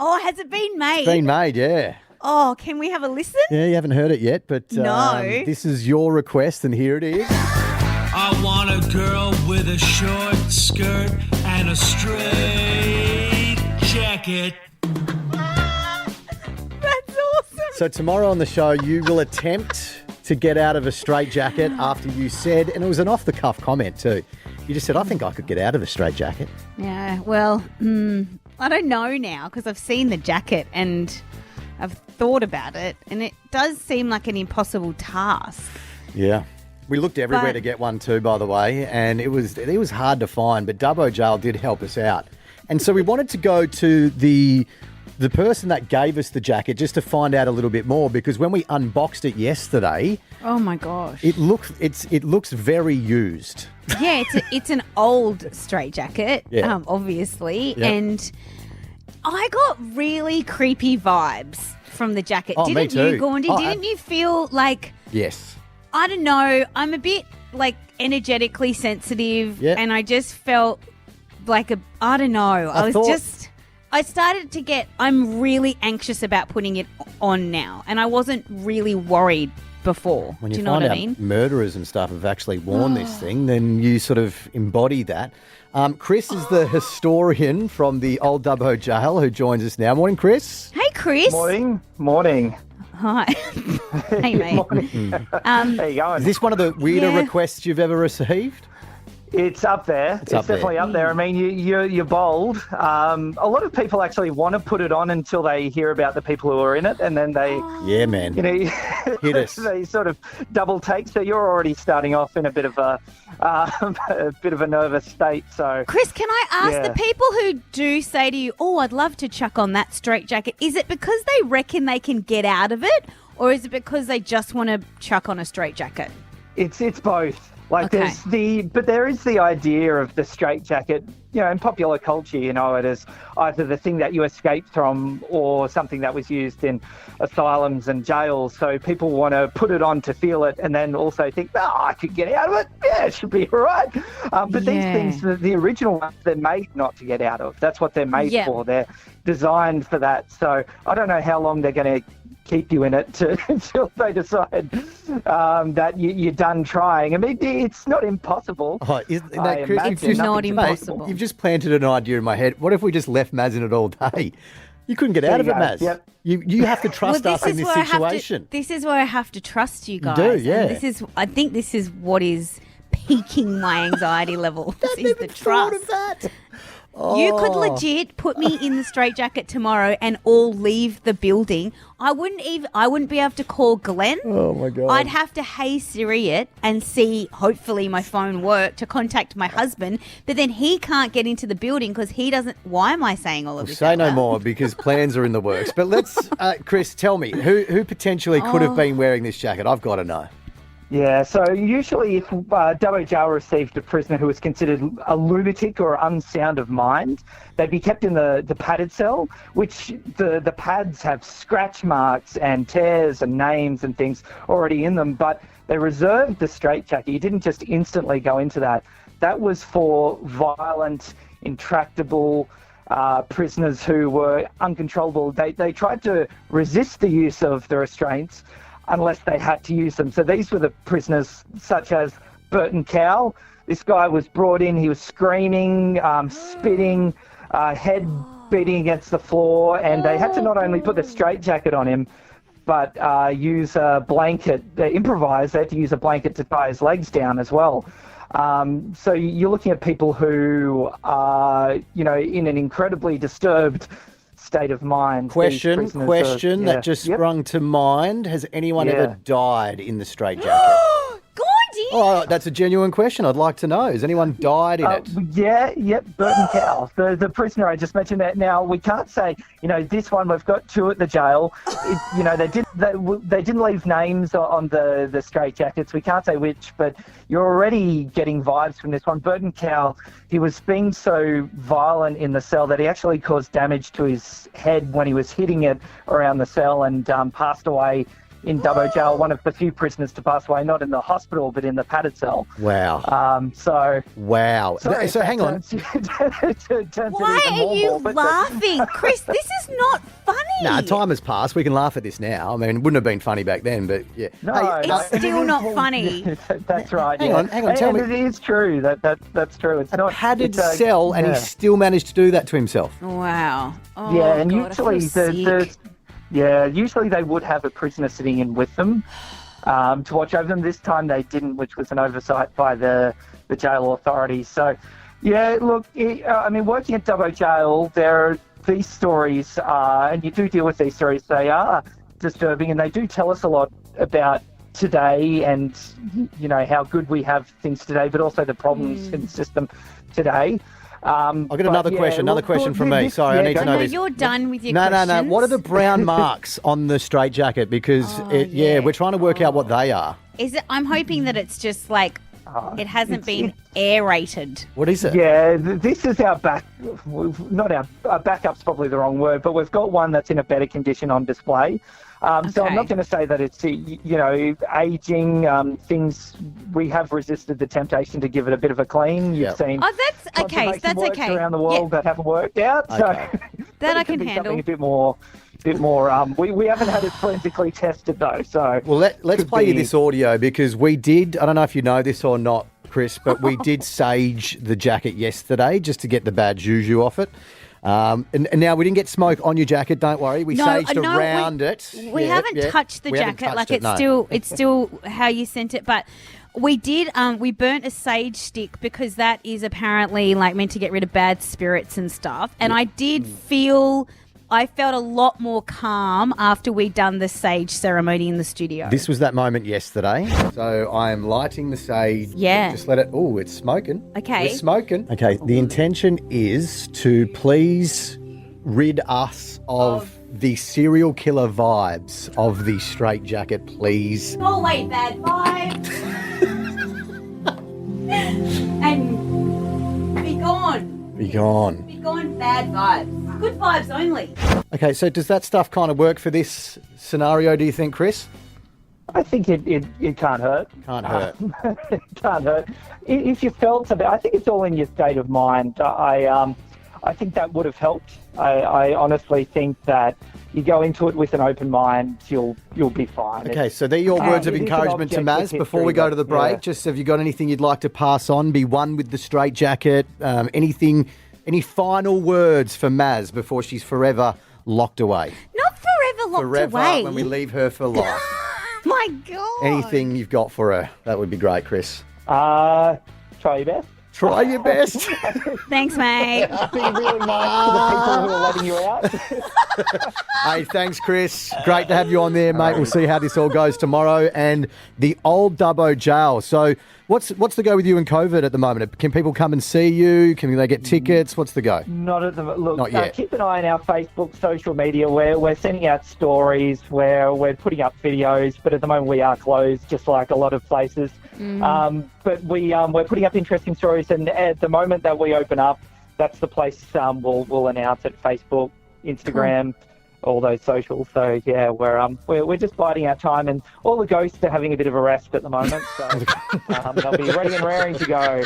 Oh, has it been made? It's been made, yeah. Oh, can we have a listen? Yeah, you haven't heard it yet, but No. This is your request, and here it is. I want a girl with a short skirt and a straight jacket. That's awesome. So tomorrow on the show, you will attempt to get out of a straitjacket after you said, and it was an off-the-cuff comment too, you just said, I think I could get out of a straitjacket. Yeah, well, I don't know now because I've seen the jacket and I've thought about it, and it does seem like an impossible task. Yeah. We looked everywhere to get one too, by the way, and it was hard to find, but Dubbo Jail did help us out. And so we wanted to go to the person that gave us the jacket just to find out a little bit more, because when we unboxed it yesterday, oh my gosh, it looks very used. Yeah, it's an old straitjacket, Yeah. obviously, Yep. and I got really creepy vibes from the jacket. Oh, me Didn't you, too. Gaundi? Oh, Didn't you feel like, Yes. I don't know, I'm a bit like energetically sensitive, Yeah. and I just felt like I don't know. I started to get, I'm really anxious about putting it on now, and I wasn't really worried before. When Do you you know find what I out mean? murderers and stuff have actually worn this thing, then you sort of embody that. Chris is the historian from the old Dubbo Jail who joins us now. Morning, Chris. Hey, Chris. Morning. Hi. Hey, mate. Morning. How you going? Is this one of the weirder Yeah. requests you've ever received? It's up there. It's up there. definitely up there. I mean, you're bold. A lot of people actually want to put it on until they hear about the people who are in it, and then they, Yeah, man. you know, Hit us. they sort of double take. So you're already starting off in a bit of a nervous state. So Chris, can I ask Yeah. the people who do say to you, oh, I'd love to chuck on that straitjacket, is it because they reckon they can get out of it, or is it because they just want to chuck on a straitjacket? it's both. Like Okay. there is the idea of the straitjacket, you know, in popular culture, you know, it is either the thing that you escaped from or something that was used in asylums and jails. So people want to put it on to feel it, and then also think, I could get out of it. Yeah, it should be all right. But these Yeah. things, the original ones, they're made not to get out of. That's what they're made Yeah. for. They're designed for that. So I don't know how long they're going to keep you in it until they decide that you're done trying. I mean, it's not impossible. Oh, isn't I that, Chris, imagine. you've just, Not mate, impossible. you've just planted an idea in my head. What if we just left Maz in it all day? You couldn't get out of you it, go. Maz. Yep. You have to trust us in this where situation. this is where I have to trust you guys. do, yeah. And I think this is what is piquing my anxiety level. This is the Thought trust. of that. You could Oh. legit put me in the straitjacket tomorrow and all leave the building. I wouldn't be able to call Glenn. Oh, my God. I'd have to Hey Siri it and see, hopefully my phone work to contact my husband, but then he can't get into the building because he doesn't. Why am I saying all of this? Say out no loud? more because plans are in the works. But let's, Chris, tell me, who potentially could have been wearing this jacket? I've got to know. Yeah, so usually if Dubbo Jail received a prisoner who was considered a lunatic or unsound of mind, they'd be kept in the padded cell, which the pads have scratch marks and tears and names and things already in them, but they reserved the straitjacket. You didn't just instantly go into that. That was for violent, intractable prisoners who were uncontrollable. They tried to resist the use of the restraints unless they had to use them. So these were the prisoners such as Burton Cow. This guy was brought in, he was screaming, spitting, head beating against the floor, and they had to not only put the straitjacket on him, but use a blanket, improvise. They had to use a blanket to tie his legs down as well. So you're looking at people who are, you know, in an incredibly disturbed state of mind. Question that just sprung to mind. Has anyone ever died in the straitjacket? Gaundi! Oh, that's a genuine question. I'd like to know. Has anyone died in it? Burton Cow, the prisoner I just mentioned. That now we can't say, you know, this one. We've got two at the jail. You know, they didn't leave names on the straitjackets. We can't say which, but you're already getting vibes from this one. Burton Cow, he was being so violent in the cell that he actually caused damage to his head when he was hitting it around the cell, and passed away in Dubbo Jail, one of the few prisoners to pass away, not in the hospital, but in the padded cell. Wow. Wow. Sorry, so hang on. Why are you laughing? Chris, this is not funny. No, time has passed. We can laugh at this now. I mean, it wouldn't have been funny back then, but yeah. It's still not funny. That's right. Hang on. Tell me. It is true. That's true. It's not Padded cell, and he still managed to do that to himself. Wow. Oh, yeah, and God, usually they would have a prisoner sitting in with them to watch over them. This time they didn't, which was an oversight by the jail authorities. So, yeah, look, I mean, working at Dubbo Jail, these stories and you do deal with these stories, they are disturbing, and they do tell us a lot about today and, you know, how good we have things today, but also the problems in the system today. I've got another question from me. Sorry, I need to know this. You're done with your questions. No. What are the brown marks on the straitjacket? Because, we're trying to work out what they are. Is it? I'm hoping that it's just like it hasn't been aerated. What is it? Yeah, this is our backup's probably the wrong word, but we've got one that's in a better condition on display. So I'm not going to say that it's, aging, things. We have resisted the temptation to give it a bit of a clean. You've seen that's okay. That's okay. Around the world that haven't worked out. Okay. So that I can handle. Something a bit more. We haven't had it forensically tested though. So let's play you this audio, because we did. I don't know if you know this or not, Chris, but we did sage the jacket yesterday just to get the bad juju off it. And now we didn't get smoke on your jacket. Don't worry, we saged around it. We haven't touched the jacket. It's still how you sent it, but. We did. We burnt a sage stick because that is apparently like meant to get rid of bad spirits and stuff. And I felt a lot more calm after we'd done the sage ceremony in the studio. This was that moment yesterday. So I am lighting the sage. Yeah. Just let it. Oh, it's smoking. Okay. We're smoking. Okay. The intention is to please rid us of the serial killer vibes of the straitjacket, please. Go away, bad vibes. And be gone. Be gone. Be gone, bad vibes. Good vibes only. Okay, so does that stuff kind of work for this scenario, do you think, Chris? I think it can't hurt. Can't hurt. It can't hurt. If you felt a bit, I think it's all in your state of mind. I think that would have helped. I honestly think that you go into it with an open mind, you'll be fine. Okay, so they're your words of encouragement to Maz before we go to the break. Just have you got anything you'd like to pass on? Be one with the straitjacket. Any final words for Maz before she's forever locked away? Not forever locked away. Forever when we leave her for life. My God. Anything you've got for her, that would be great, Chris. Try your best. Try your best. Thanks, mate. Be really nice to the people who are letting you out. Hey, thanks, Chris. Great to have you on there, mate. We'll see how this all goes tomorrow. And the old Dubbo Jail. So what's the go with you and COVID at the moment? Can people come and see you? Can they get tickets? What's the go? Not at the look. Not yet. Keep an eye on our Facebook, social media. We're sending out stories. We're putting up videos. But at the moment we are closed, just like a lot of places. But we're putting up interesting stories, and at the moment that we open up, that's the place we'll announce it. Facebook, Instagram, all those socials. So yeah, we're just biding our time, and all the ghosts are having a bit of a rest at the moment. So they'll be ready and raring to go.